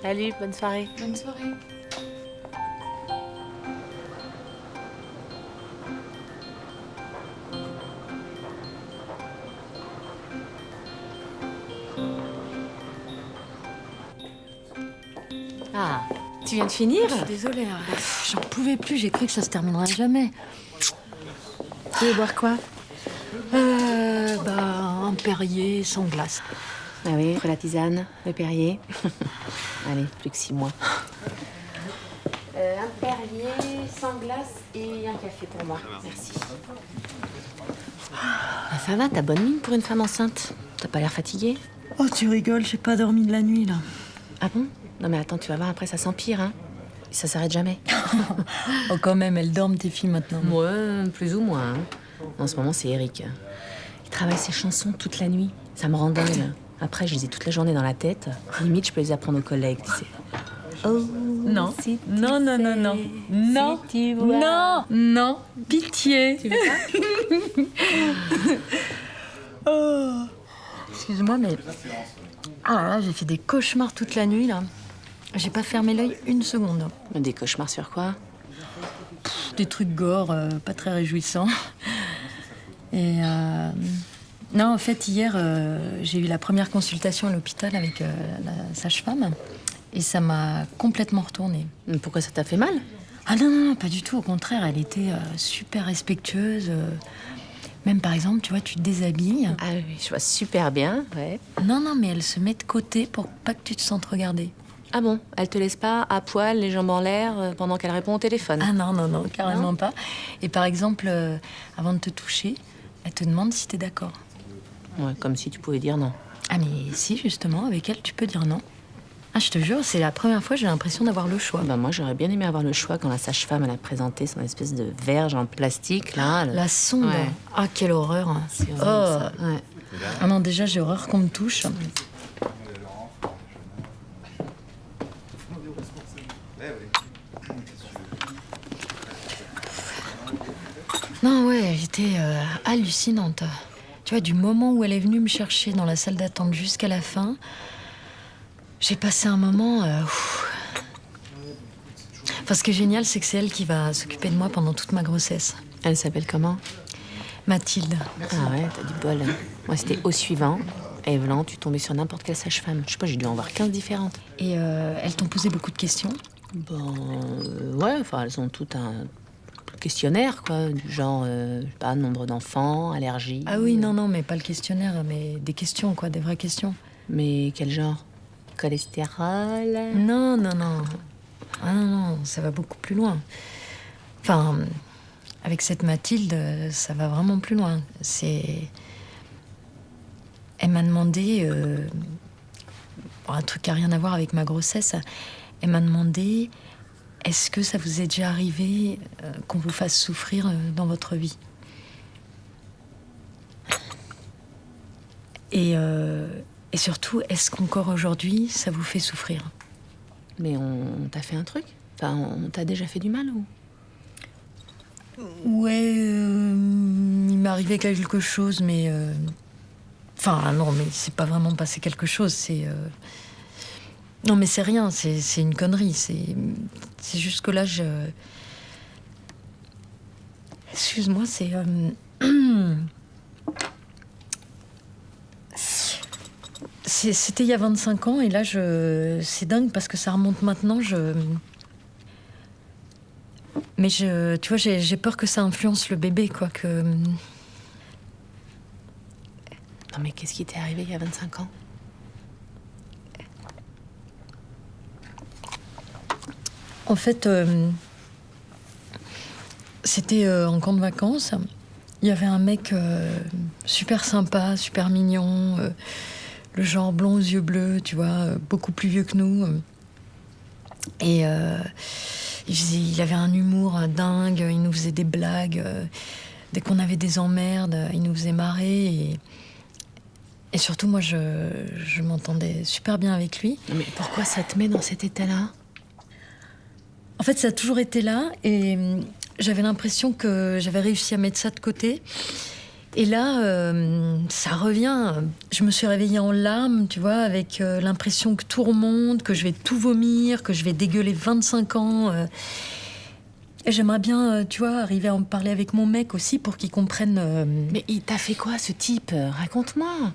Salut, bonne soirée. Bonne soirée. Ah, tu viens de finir? Je suis désolée, hein. J'en pouvais plus, j'ai cru que ça se terminerait jamais. Tu veux boire quoi? Un Perrier sans glace. Ah oui, entre la tisane, le Perrier. Allez, plus que 6 mois. Un Perrier sans glace et un café pour moi. Merci. Ah, ça va, t'as bonne mine pour une femme enceinte. T'as pas l'air fatiguée? Oh, tu rigoles, j'ai pas dormi de la nuit, là. Ah bon? Non mais attends, tu vas voir, après ça s'empire, hein. Ça s'arrête jamais. Oh, quand même, elles dorment, tes filles, maintenant. Ouais, plus ou moins. Hein. En ce moment, c'est Eric. Il travaille ses chansons toute la nuit. Ça me rend dingue. Après, je les ai toute la journée dans la tête. Limite, je peux les apprendre aux collègues, tu sais. Oh, Non, si tu non, non, non, non, sais, non, si tu vois. non, non, pitié. Tu veux pas? Oh. Excuse-moi, mais... Ah là là, j'ai fait des cauchemars toute la nuit, là. J'ai pas fermé l'œil une seconde. Des cauchemars sur quoi? Des trucs gore, pas très réjouissants. Et non, en fait, hier, j'ai eu la première consultation à l'hôpital avec la sage-femme. Et ça m'a complètement retournée. Pourquoi ça t'a fait mal? Ah non, non, pas du tout. Au contraire, elle était super respectueuse. Même, par exemple, tu vois, tu te déshabilles. Ah oui, je vois super bien, ouais. Non, non, mais elle se met de côté pour pas que tu te sentes regarder. Ah bon? Elle te laisse pas à poil, les jambes en l'air, pendant qu'elle répond au téléphone? Ah non, non, non, carrément Non. pas. Et par exemple, avant de te toucher, elle te demande si t'es d'accord. Ouais, comme si tu pouvais dire non. Ah mais si, justement, avec elle, tu peux dire non. Ah, je te jure, c'est la première fois que j'ai l'impression d'avoir le choix. Bah moi, j'aurais bien aimé avoir le choix quand la sage-femme, elle a présenté son espèce de verge en plastique, là. La sonde. Ouais. Ah, quelle horreur. Hein. C'est horrible, ça. Ouais. Ah non, déjà, j'ai horreur qu'on me touche. Non, ouais, elle était hallucinante. Tu vois, du moment où elle est venue me chercher dans la salle d'attente jusqu'à la fin, j'ai passé un moment... Enfin, ce qui est génial, c'est que c'est elle qui va s'occuper de moi pendant toute ma grossesse. Elle s'appelle comment? Mathilde. Ah ouais, t'as du bol. Moi, c'était au suivant. Evelyn, tu tombais sur n'importe quelle sage-femme. Je sais pas, j'ai dû en voir 15 différentes. Et elles t'ont posé beaucoup de questions? Bon, ouais, enfin, elles ont tout un questionnaire, quoi. Du genre, je sais pas, nombre d'enfants, allergies. Ah oui, non, non, mais pas le questionnaire, mais des questions, quoi, des vraies questions. Mais quel genre? Cholestérol? Non, non, non. Ah non, non, ça va beaucoup plus loin. Enfin, avec cette Mathilde, ça va vraiment plus loin. C'est... Elle m'a demandé... un truc qui n'a rien à voir avec ma grossesse. Elle m'a demandé... Est-ce que ça vous est déjà arrivé qu'on vous fasse souffrir dans votre vie? Et surtout, est-ce qu'encore aujourd'hui, ça vous fait souffrir? Mais on t'a fait un truc? Enfin, on t'a déjà fait du mal ou? Ouais, il m'est arrivé quelque chose, mais... Enfin, non, mais c'est pas vraiment passé quelque chose, c'est... Non, mais c'est rien, c'est une connerie, c'est juste que là, je... Excuse-moi, c'est... C'était il y a 25 ans, et là, c'est dingue parce que ça remonte maintenant, Mais tu vois, j'ai peur que ça influence le bébé, quoi, que... Non, mais qu'est-ce qui t'est arrivé il y a 25 ans? En fait, c'était en camp de vacances. Il y avait un mec super sympa, super mignon, le genre blond aux yeux bleus, tu vois, beaucoup plus vieux que nous. Et il avait un humour dingue, il nous faisait des blagues. Dès qu'on avait des emmerdes, il nous faisait marrer. Et surtout, moi, je m'entendais super bien avec lui. Non, mais pourquoi ça te met dans cet état-là? En fait, ça a toujours été là, et j'avais l'impression que j'avais réussi à mettre ça de côté. Et là, ça revient. Je me suis réveillée en larmes, tu vois, avec l'impression que tout remonte, que je vais tout vomir, que je vais dégueuler 25 ans. Et j'aimerais bien, tu vois, arriver à en parler avec mon mec aussi pour qu'il comprenne... Mais il t'a fait quoi, ce type? Raconte-moi.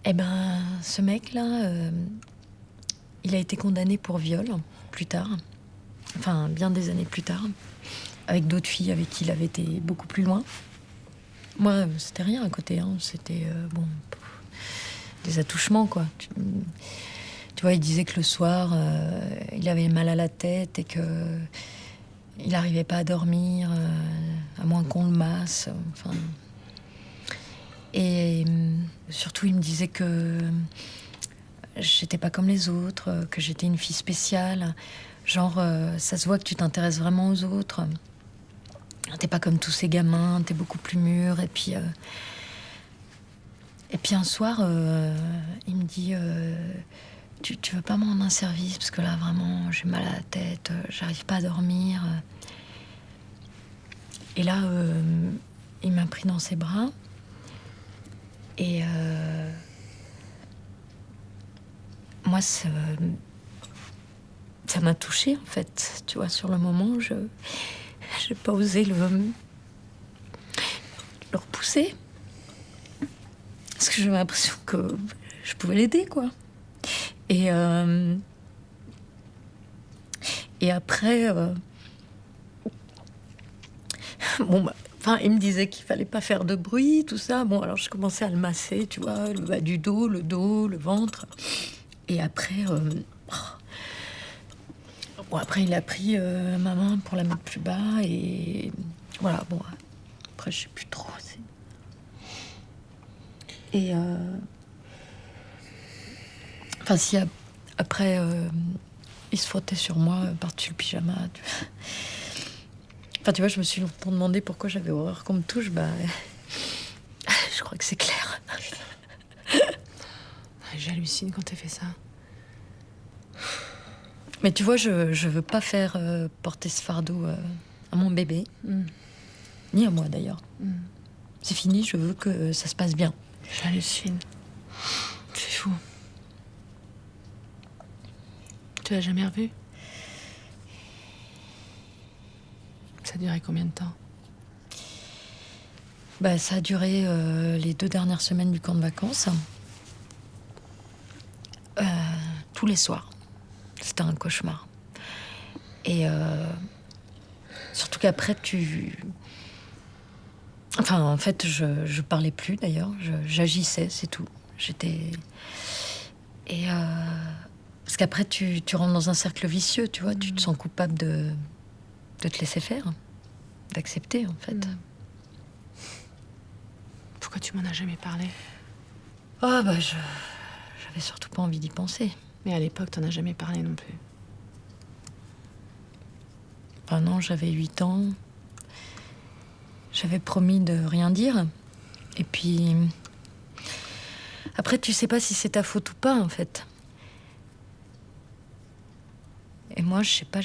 Eh ben, ce mec-là, il a été condamné pour viol, plus tard. Enfin, bien des années plus tard. Avec d'autres filles avec qui il avait été beaucoup plus loin. Moi, c'était rien à côté, hein. C'était, des attouchements, quoi. Tu vois, il disait que le soir, il avait mal à la tête et que il n'arrivait pas à dormir, à moins qu'on le masse. Enfin... Et surtout, il me disait que j'étais pas comme les autres, que j'étais une fille spéciale. Genre, ça se voit que tu t'intéresses vraiment aux autres. T'es pas comme tous ces gamins, t'es beaucoup plus mûr. Et puis un soir, il me dit tu veux pas me rendre un service parce que là vraiment j'ai mal à la tête, j'arrive pas à dormir. Et là, il m'a pris dans ses bras et moi ça m'a touchée en fait. Tu vois, sur le moment, j'ai pas osé le repousser. Parce que j'avais l'impression que je pouvais l'aider, quoi. Et après... il me disait qu'il fallait pas faire de bruit, tout ça. Bon, alors je commençais à le masser, tu vois, le bas du dos, le ventre. Et après... après, il a pris ma main pour la mettre plus bas et voilà, bon, après, je sais plus trop. Et si après, il se frottait sur moi par-dessus le pyjama. Tu vois, je me suis longtemps demandé pourquoi j'avais horreur qu'on me touche. Je crois que c'est clair. J'hallucine quand t'as fait ça. Mais tu vois, je veux pas faire porter ce fardeau à mon bébé. Ni à moi, d'ailleurs. C'est fini, je veux que ça se passe bien. J'hallucine. C'est fou. Tu l'as jamais revu? Ça a duré combien de temps? Ça a duré les 2 dernières semaines du camp de vacances. Tous les soirs. C'était un cauchemar. Et surtout qu'après, en fait, je parlais plus, d'ailleurs. J'agissais, c'est tout. J'étais... Et... Parce qu'après, tu rentres dans un cercle vicieux, tu vois. Tu te sens coupable de te laisser faire. D'accepter, en fait. Pourquoi tu m'en as jamais parlé? J'avais surtout pas envie d'y penser. Mais à l'époque, t'en as jamais parlé non plus. Non, j'avais 8 ans. J'avais promis de rien dire. Et puis... Après, tu sais pas si c'est ta faute ou pas, en fait. Et moi, je sais pas,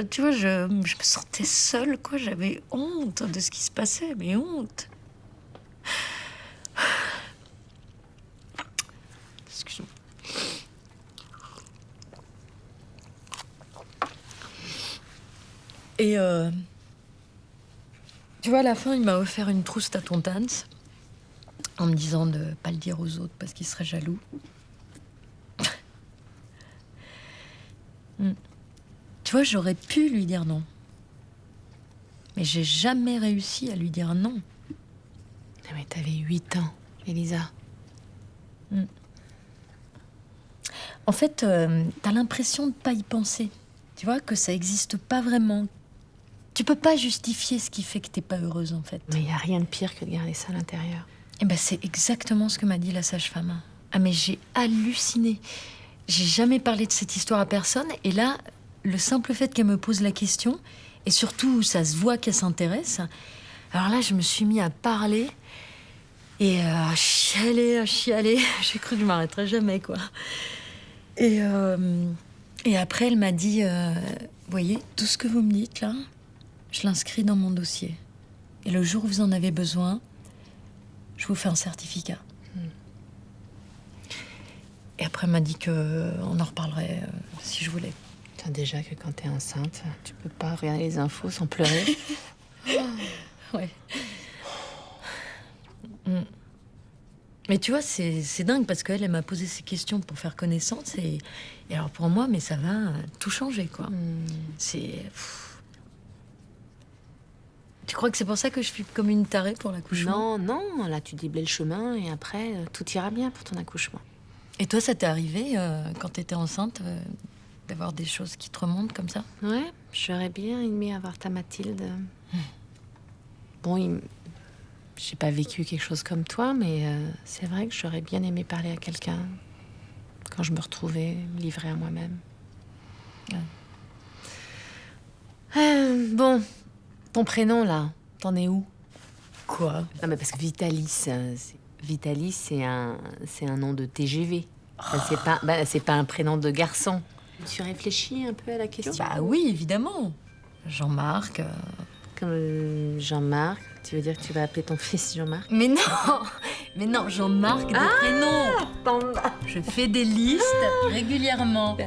tu vois, je me sentais seule, quoi. J'avais honte de ce qui se passait, mais honte. Excuse-moi. Et tu vois, à la fin, il m'a offert une trousse Taton Dance en me disant de pas le dire aux autres parce qu'ils seraient jaloux. Tu vois, j'aurais pu lui dire non. Mais j'ai jamais réussi à lui dire non. Mais t'avais 8 ans, Elisa. En fait, t'as l'impression de pas y penser. Tu vois, que ça existe pas vraiment. Tu peux pas justifier ce qui fait que t'es pas heureuse, en fait. Mais y a rien de pire que de garder ça à l'intérieur. C'est exactement ce que m'a dit la sage-femme. Ah, mais j'ai halluciné. J'ai jamais parlé de cette histoire à personne. Et là, le simple fait qu'elle me pose la question, et surtout, ça se voit qu'elle s'intéresse. Alors là, je me suis mis à parler. Et à chialer. J'ai cru que je m'arrêterais jamais, quoi. Et après, elle m'a dit, voyez, tout ce que vous me dites, là, je l'inscris dans mon dossier. Et le jour où vous en avez besoin, je vous fais un certificat. Et après, elle m'a dit qu'on en reparlerait si je voulais. Tiens, déjà que quand t'es enceinte, tu peux pas regarder les infos sans pleurer. Ouais. Mais tu vois, c'est dingue parce qu'elle m'a posé ces questions pour faire connaissance. Et alors pour moi, mais ça va tout changer, quoi. C'est... Tu crois que c'est pour ça que je suis comme une tarée pour l'accouchement? Non, là tu déblais le chemin et après tout ira bien pour ton accouchement. Et toi, ça t'est arrivé quand t'étais enceinte d'avoir des choses qui te remontent comme ça? Ouais, j'aurais bien aimé avoir ta Mathilde. Bon, j'ai pas vécu quelque chose comme toi, mais c'est vrai que j'aurais bien aimé parler à quelqu'un quand je me retrouvais livrée à moi-même. Ouais. Bon, ton prénom là, t'en es où? Quoi? Non mais parce que Vitalis, c'est un nom de TGV. C'est pas un prénom de garçon. Tu réfléchis un peu à la question? Bah oui, évidemment. Jean-Marc. Comme Jean-Marc, tu veux dire que tu vas appeler ton fils Jean-Marc? Mais non, Jean-Marc de prénom. Je fais des listes régulièrement.